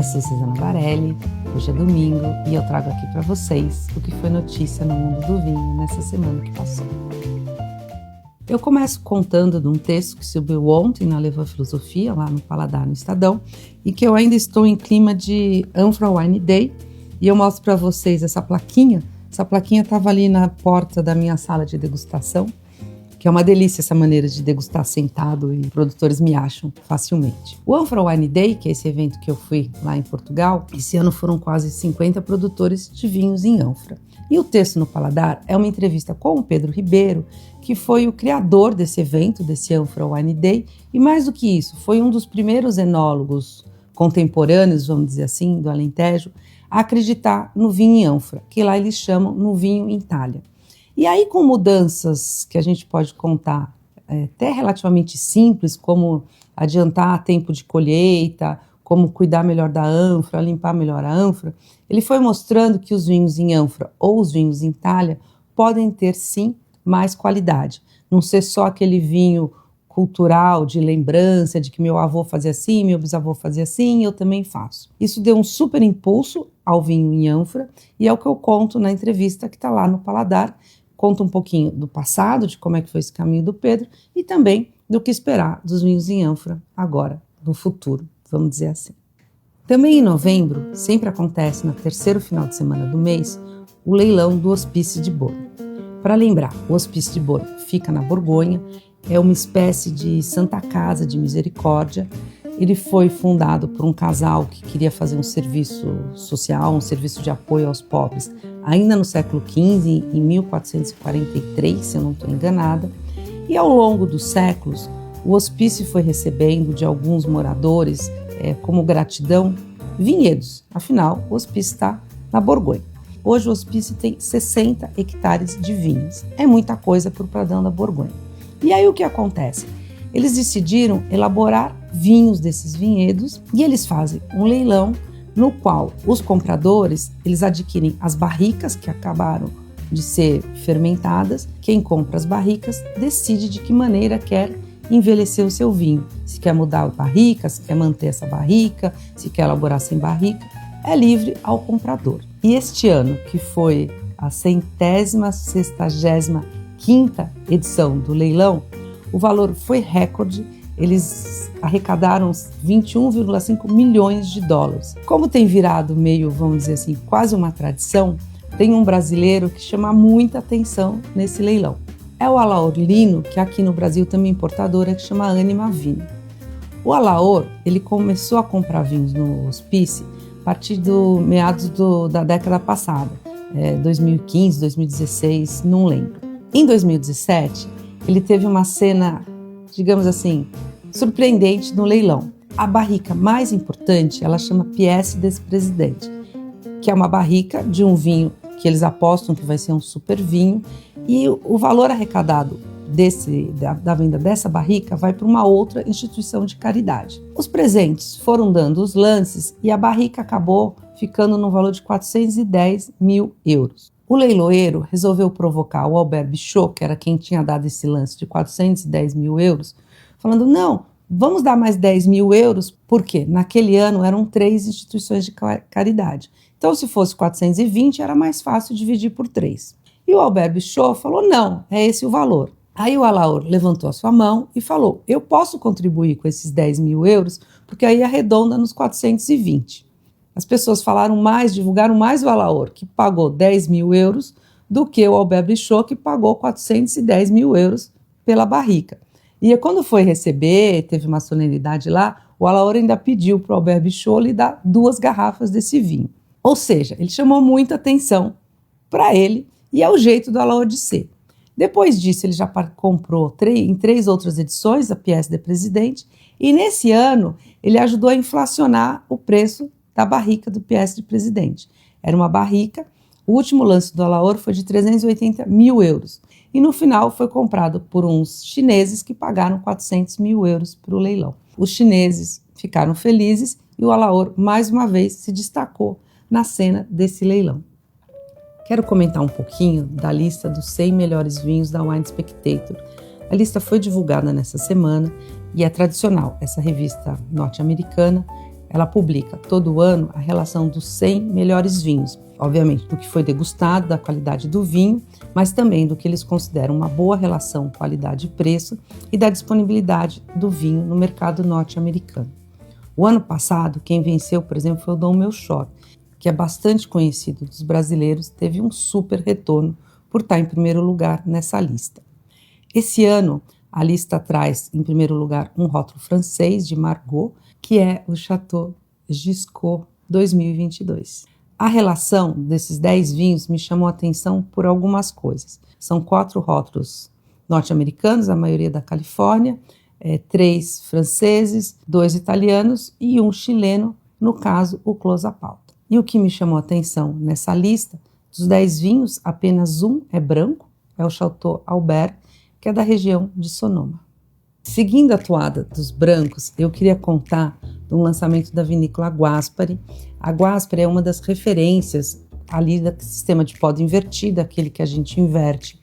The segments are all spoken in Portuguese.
Eu sou Suzana Varelli, hoje é domingo e eu trago aqui para vocês o que foi notícia no mundo do vinho nessa semana que passou. Eu começo contando de um texto que subiu ontem na Leva Filosofia, lá no Paladar, no Estadão, e que eu ainda estou em clima de Anfra Wine Day, e eu mostro para vocês essa plaquinha. Essa plaquinha estava ali na porta da minha sala de degustação, que é uma delícia essa maneira de degustar sentado e produtores me acham facilmente. O Anfra Wine Day, que é esse evento que eu fui lá em Portugal, esse ano foram quase 50 produtores de vinhos em Anfra. E o texto no Paladar é uma entrevista com o Pedro Ribeiro, que foi o criador desse evento, desse Anfra Wine Day, e mais do que isso, foi um dos primeiros enólogos contemporâneos, vamos dizer assim, do Alentejo, a acreditar no vinho em Anfra, que lá eles chamam no vinho em talha. E aí, com mudanças que a gente pode contar até relativamente simples, como adiantar tempo de colheita, como cuidar melhor da ânfora, limpar melhor a ânfora, ele foi mostrando que os vinhos em ânfora ou os vinhos em talha podem ter, sim, mais qualidade. Não ser só aquele vinho cultural, de lembrança, de que meu avô fazia assim, meu bisavô fazia assim, eu também faço. Isso deu um super impulso ao vinho em ânfora e é o que eu conto na entrevista que está lá no Paladar. Conta um pouquinho do passado, de como é que foi esse caminho do Pedro e também do que esperar dos vinhos em ânfora agora, no futuro, vamos dizer assim. Também em novembro, sempre acontece no terceiro final de semana do mês, o leilão do Hospício de Borno. Para lembrar, o Hospício de Borno fica na Borgonha, é uma espécie de Santa Casa de Misericórdia. Ele foi fundado por um casal que queria fazer um serviço social, um serviço de apoio aos pobres, ainda no século XV, em 1443, se eu não estou enganada. E ao longo dos séculos, o hospício foi recebendo de alguns moradores, como gratidão, vinhedos. Afinal, o hospício está na Borgonha. Hoje o hospício tem 60 hectares de vinhos. É muita coisa para o Pradão da Borgonha. E aí o que acontece? Eles decidiram elaborar vinhos desses vinhedos e eles fazem um leilão no qual os compradores, eles adquirem as barricas que acabaram de ser fermentadas. Quem compra as barricas decide de que maneira quer envelhecer o seu vinho. Se quer mudar a barrica, se quer manter essa barrica, se quer elaborar sem barrica, é livre ao comprador. E este ano, que foi a 165ª edição do leilão, o valor foi recorde. Eles arrecadaram 21,5 milhões de dólares. Como tem virado meio, vamos dizer assim, quase uma tradição, tem um brasileiro que chama muita atenção nesse leilão. É o Alaor Lino, que aqui no Brasil tem uma importadora que chama Anima Vinho. O Alaor, ele começou a comprar vinhos no hospício a partir do meados da década passada, 2015, 2016, não lembro. Em 2017, ele teve uma cena, digamos assim, surpreendente no leilão. A barrica mais importante, ela chama Pièce des Presidente, que é uma barrica de um vinho que eles apostam que vai ser um super vinho, e o valor arrecadado da venda dessa barrica vai para uma outra instituição de caridade. Os presentes foram dando os lances e a barrica acabou ficando no valor de 410 mil euros. O leiloeiro resolveu provocar o Albert Bichot, que era quem tinha dado esse lance de 410 mil euros, falando, não, vamos dar mais 10 mil euros, porque naquele ano eram 3 instituições de caridade. Então, se fosse 420, era mais fácil dividir por 3. E o Albert Bichot falou, não, é esse o valor. Aí o Alaor levantou a sua mão e falou, eu posso contribuir com esses 10 mil euros, porque aí arredonda nos 420. As pessoas falaram mais, divulgaram mais o Alaor, que pagou 10 mil euros, do que o Albert Bichot, que pagou 410 mil euros pela barrica. E quando foi receber, teve uma solenidade lá, o Alaor ainda pediu para o Albert Bichot lhe dar 2 garrafas desse vinho. Ou seja, ele chamou muita atenção para ele e é o jeito do Alaor de ser. Depois disso, ele já comprou em 3 outras edições a Pièce de Presidente e nesse ano ele ajudou a inflacionar o preço da barrica do Pièce de Presidente. Era uma barrica, o último lance do Alaor foi de 380 mil euros e no final foi comprado por uns chineses que pagaram 400 mil euros para o leilão. Os chineses ficaram felizes e o Alaor mais uma vez se destacou na cena desse leilão. Quero comentar um pouquinho da lista dos 100 melhores vinhos da Wine Spectator. A lista foi divulgada nessa semana e é tradicional. Essa revista norte-americana ela publica todo ano a relação dos 100 melhores vinhos, obviamente do que foi degustado, da qualidade do vinho, mas também do que eles consideram uma boa relação qualidade-preço e da disponibilidade do vinho no mercado norte-americano. O ano passado, quem venceu, por exemplo, foi o Dom Melchior, que é bastante conhecido dos brasileiros, teve um super retorno por estar em primeiro lugar nessa lista. Esse ano, a lista traz, em primeiro lugar, um rótulo francês de Margaux, que é o Chateau Giscot 2022. A relação desses 10 vinhos me chamou a atenção por algumas coisas. São 4 rótulos norte-americanos, a maioria da Califórnia, 3 franceses, 2 italianos e 1 chileno, no caso, o Clos à Pauta. E o que me chamou a atenção nessa lista, dos 10 vinhos, apenas um é branco, é o Chateau Albert, que é da região de Sonoma. Seguindo a toada dos brancos, eu queria contar do lançamento da vinícola Guaspari. A Guaspari é uma das referências ali do sistema de poda invertida, aquele que a gente inverte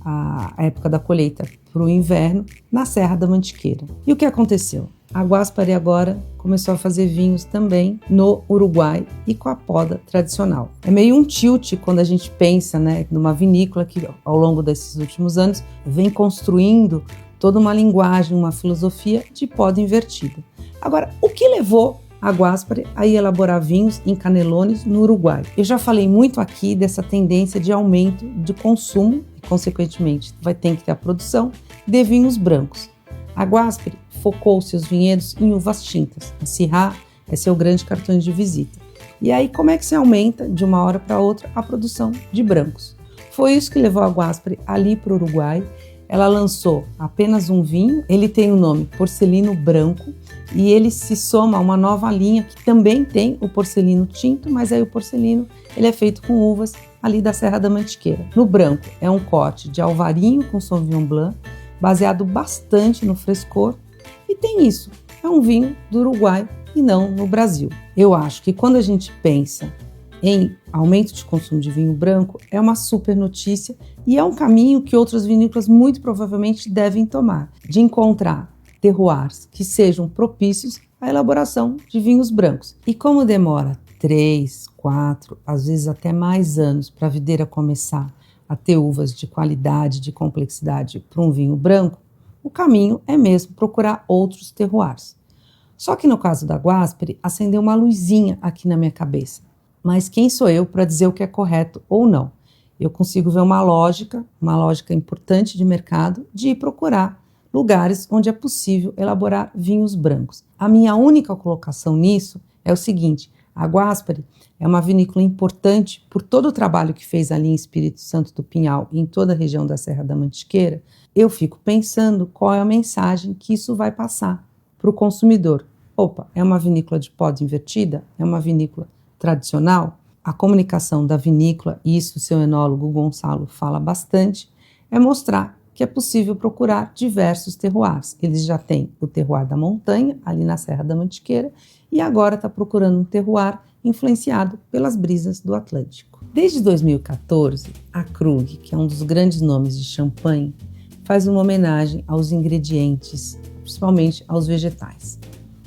a época da colheita para o inverno, na Serra da Mantiqueira. E o que aconteceu? A Guaspari agora começou a fazer vinhos também no Uruguai e com a poda tradicional. É meio um tilt quando a gente pensa, numa vinícola que ao longo desses últimos anos vem construindo toda uma linguagem, uma filosofia de poda invertida. Agora, o que levou a Guaspari a elaborar vinhos em Canelones, no Uruguai? Eu já falei muito aqui dessa tendência de aumento de consumo e, consequentemente, vai ter que ter a produção de vinhos brancos. A Guaspari focou seus vinhedos em uvas tintas. A Syrah é seu grande cartão de visita. E aí, como é que se aumenta de uma hora para outra a produção de brancos? Foi isso que levou a Guaspari ali para o Uruguai. Ela lançou apenas um vinho, ele tem o nome Porcelino Branco e ele se soma a uma nova linha que também tem o porcelino tinto, mas aí o porcelino ele é feito com uvas ali da Serra da Mantiqueira. No branco é um corte de alvarinho com Sauvignon Blanc, baseado bastante no frescor, e tem isso, é um vinho do Uruguai e não no Brasil. Eu acho que quando a gente pensa em aumento de consumo de vinho branco, é uma super notícia e é um caminho que outras vinícolas muito provavelmente devem tomar, de encontrar terroirs que sejam propícios à elaboração de vinhos brancos. E como demora 3, 4, às vezes até mais anos para a videira começar a ter uvas de qualidade, de complexidade para um vinho branco, o caminho é mesmo procurar outros terroirs. Só que no caso da Guaspari, acendeu uma luzinha aqui na minha cabeça. Mas quem sou eu para dizer o que é correto ou não? Eu consigo ver uma lógica importante de mercado, de ir procurar lugares onde é possível elaborar vinhos brancos. A minha única colocação nisso é o seguinte: a Guaspari é uma vinícola importante por todo o trabalho que fez ali em Espírito Santo do Pinhal e em toda a região da Serra da Mantiqueira. Eu fico pensando qual é a mensagem que isso vai passar para o consumidor. Opa, é uma vinícola de poda invertida? É uma vinícola tradicional? A comunicação da vinícola, e isso o seu enólogo Gonçalo fala bastante, é mostrar que é possível procurar diversos terroirs. Eles já têm o terroir da montanha, ali na Serra da Mantiqueira, e agora está procurando um terroir influenciado pelas brisas do Atlântico. Desde 2014, a Krug, que é um dos grandes nomes de champanhe, faz uma homenagem aos ingredientes, principalmente aos vegetais.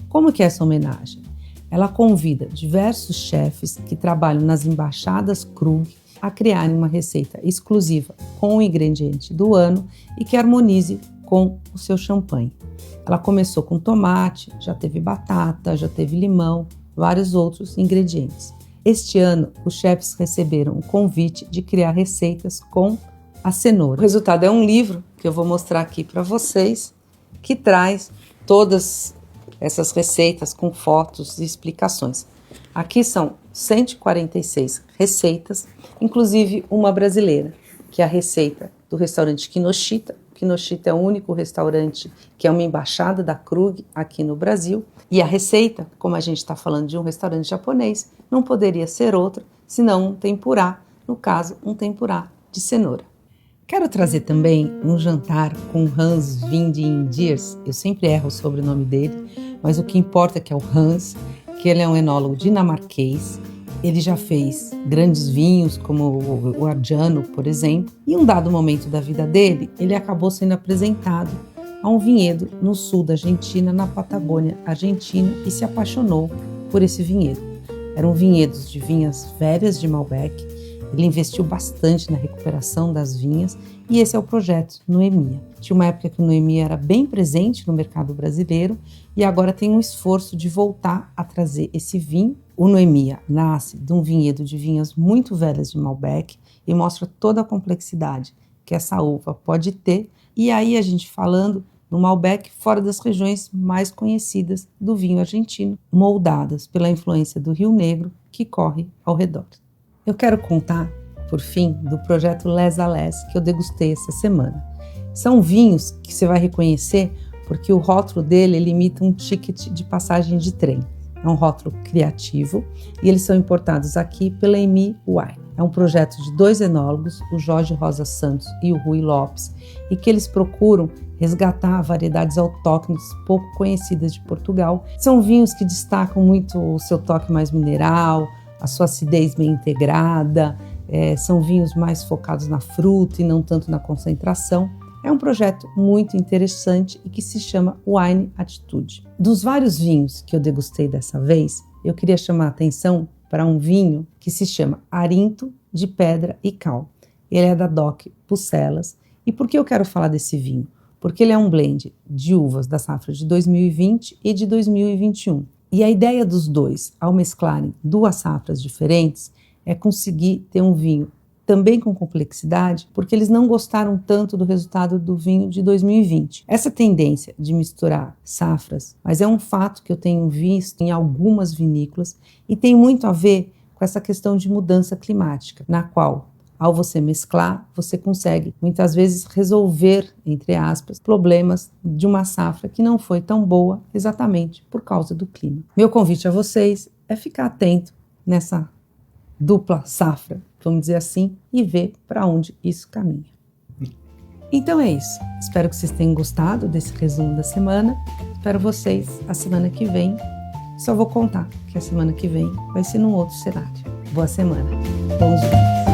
Como que é essa homenagem? Ela convida diversos chefes que trabalham nas embaixadas Krug a criarem uma receita exclusiva com o ingrediente do ano e que harmonize com o seu champanhe. Ela começou com tomate, já teve batata, já teve limão, vários outros ingredientes. Este ano, os chefes receberam o convite de criar receitas com a cenoura. O resultado é um livro que eu vou mostrar aqui para vocês, que traz todas essas receitas com fotos e explicações. Aqui são 146 receitas, inclusive uma brasileira, que é a receita do restaurante Kinoshita. Kinoshita é o único restaurante que é uma embaixada da Krug aqui no Brasil. E a receita, como a gente está falando de um restaurante japonês, não poderia ser outra senão um tempurá, no caso, um tempurá de cenoura. Quero trazer também um jantar com Hans Wijndiers. Eu sempre erro o sobrenome dele, mas o que importa é que é o Hans, que ele é um enólogo dinamarquês. Ele já fez grandes vinhos, como o Argiano, por exemplo. E em um dado momento da vida dele, ele acabou sendo apresentado a um vinhedo no sul da Argentina, na Patagônia Argentina, e se apaixonou por esse vinhedo. Eram vinhedos de vinhas velhas de Malbec. Ele investiu bastante na recuperação das vinhas e esse é o projeto Noemia. Tinha uma época que o Noemia era bem presente no mercado brasileiro e agora tem um esforço de voltar a trazer esse vinho. O Noemia nasce de um vinhedo de vinhas muito velhas de Malbec e mostra toda a complexidade que essa uva pode ter. E aí a gente falando no Malbec fora das regiões mais conhecidas do vinho argentino, moldadas pela influência do Rio Negro que corre ao redor. Eu quero contar, por fim, do projeto Les à Les que eu degustei essa semana. São vinhos que você vai reconhecer porque o rótulo dele imita um ticket de passagem de trem. É um rótulo criativo e eles são importados aqui pela EMI Wine. É um projeto de 2 enólogos, o Jorge Rosa Santos e o Rui Lopes, e que eles procuram resgatar variedades autóctones pouco conhecidas de Portugal. São vinhos que destacam muito o seu toque mais mineral, a sua acidez bem integrada, são vinhos mais focados na fruta e não tanto na concentração. É um projeto muito interessante e que se chama Wine Attitude. Dos vários vinhos que eu degustei dessa vez, eu queria chamar a atenção para um vinho que se chama Arinto de Pedra e Cal. Ele é da DOC Pucelas. E por que eu quero falar desse vinho? Porque ele é um blend de uvas da safra de 2020 e de 2021. E a ideia dos dois, ao mesclarem 2 safras diferentes, é conseguir ter um vinho também com complexidade, porque eles não gostaram tanto do resultado do vinho de 2020. Essa tendência de misturar safras, mas é um fato que eu tenho visto em algumas vinícolas e tem muito a ver com essa questão de mudança climática, na qual, ao você mesclar, você consegue muitas vezes resolver, entre aspas, problemas de uma safra que não foi tão boa exatamente por causa do clima. Meu convite a vocês é ficar atento nessa dupla safra, vamos dizer assim, e ver para onde isso caminha. Então é isso. Espero que vocês tenham gostado desse resumo da semana. Espero vocês a semana que vem. Só vou contar que a semana que vem vai ser num outro cenário. Boa semana. Bons vinhos.